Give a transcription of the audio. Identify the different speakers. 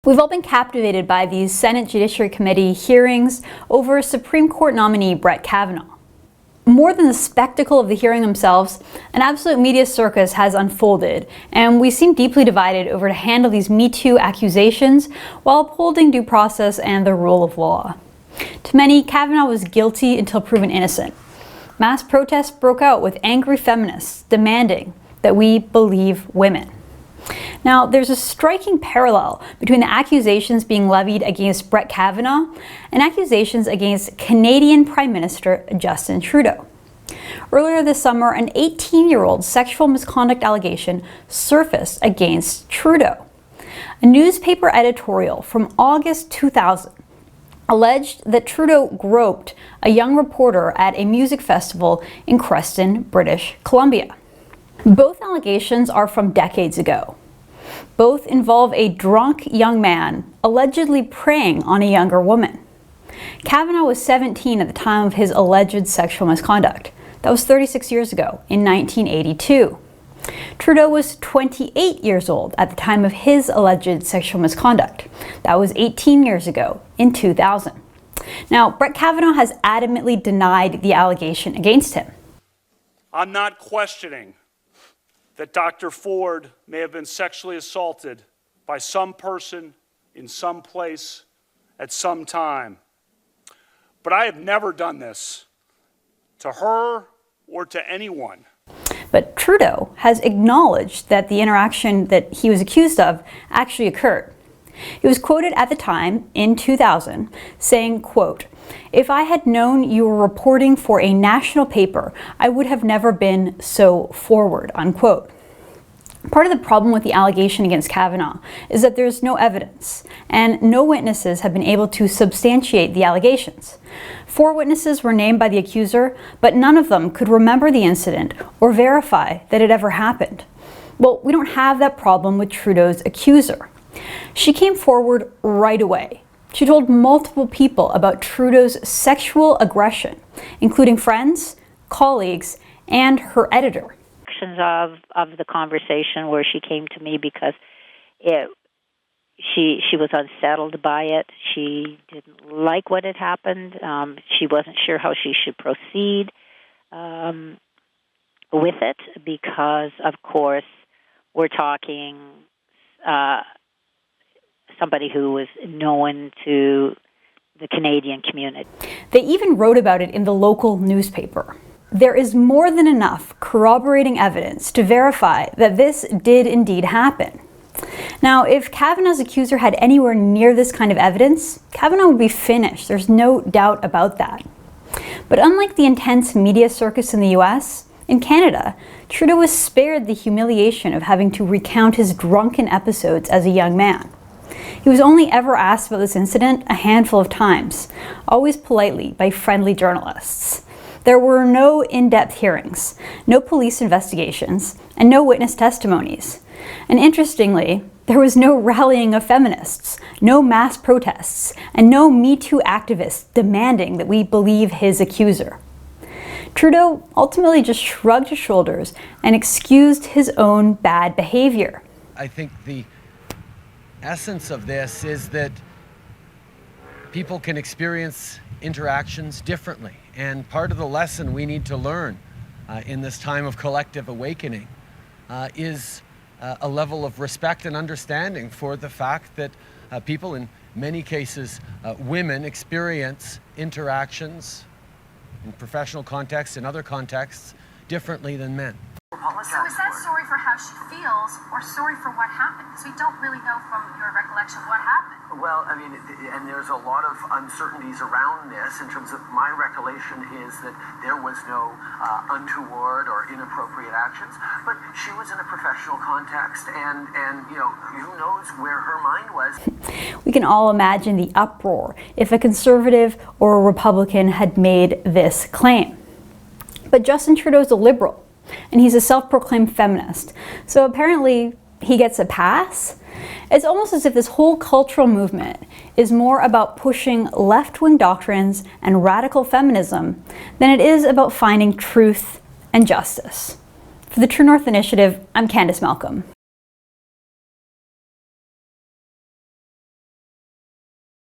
Speaker 1: We've all been captivated by these Senate Judiciary Committee hearings over Supreme Court nominee Brett Kavanaugh. More than the spectacle of the hearing themselves, an absolute media circus has unfolded, and we seem deeply divided over to handle these Me Too accusations while upholding due process and the rule of law. To many, Kavanaugh was guilty until proven innocent. Mass protests broke out with angry feminists demanding that we believe women. Now, there's a striking parallel between the accusations being levied against Brett Kavanaugh and accusations against Canadian Prime Minister Justin Trudeau. Earlier this summer, an 18-year-old sexual misconduct allegation surfaced against Trudeau. A newspaper editorial from August 2000 alleged that Trudeau groped a young reporter at a music festival in Creston, British Columbia. Both allegations are from decades ago. Both involve a drunk young man allegedly preying on a younger woman. Kavanaugh was 17 at the time of his alleged sexual misconduct. That was 36 years ago, in 1982. Trudeau was 28 years old at the time of his alleged sexual misconduct. That was 18 years ago, in 2000. Now, Brett Kavanaugh has adamantly denied the allegation against him.
Speaker 2: I'm not questioning that Dr. Ford may have been sexually assaulted by some person in some place at some time. But I have never done this to her or to anyone.
Speaker 1: But Trudeau has acknowledged that the interaction that he was accused of actually occurred. He was quoted at the time, in 2000, saying, quote, "If I had known you were reporting for a national paper, I would have never been so forward," unquote. Part of the problem with the allegation against Kavanaugh is that there's no evidence, and no witnesses have been able to substantiate the allegations. 4 witnesses were named by the accuser, but none of them could remember the incident or verify that it ever happened. Well, we don't have that problem with Trudeau's accuser. She came forward right away. She told multiple people about Trudeau's sexual aggression, including friends, colleagues, and her editor.
Speaker 3: Of the conversation where she came to me because she was unsettled by it. She didn't like what had happened. She wasn't sure how she should proceed with it because, of course, we're talking somebody who was known to the Canadian community.
Speaker 1: They even wrote about it in the local newspaper. There is more than enough corroborating evidence to verify that this did indeed happen. Now, if Kavanaugh's accuser had anywhere near this kind of evidence, Kavanaugh would be finished. There's no doubt about that. But unlike the intense media circus in the US, in Canada, Trudeau was spared the humiliation of having to recount his drunken episodes as a young man. He was only ever asked about this incident a handful of times, always politely by friendly journalists. There were no in-depth hearings, no police investigations, and no witness testimonies. And interestingly, there was no rallying of feminists, no mass protests, and no Me Too activists demanding that we believe his accuser. Trudeau ultimately just shrugged his shoulders and excused his own bad behavior.
Speaker 4: I think the essence of this is that people can experience interactions differently. And part of the lesson we need to learn in this time of collective awakening is a level of respect and understanding for the fact that people, in many cases women, experience interactions in professional contexts and other contexts differently than men.
Speaker 5: So is that sorry for how she feels or sorry for what happened? Because we don't really know from your recollection what happened.
Speaker 6: Well, I mean, and there's a lot of uncertainties around this in terms of my recollection is that there was no untoward or inappropriate actions, but she was in a professional context and you know, who knows where her mind was.
Speaker 1: We can all imagine the uproar if a conservative or a Republican had made this claim. But Justin Trudeau's a liberal, and he's a self-proclaimed feminist. So apparently he gets a pass. It's almost as if this whole cultural movement is more about pushing left-wing doctrines and radical feminism than it is about finding truth and justice. For the True North Initiative, I'm Candice Malcolm.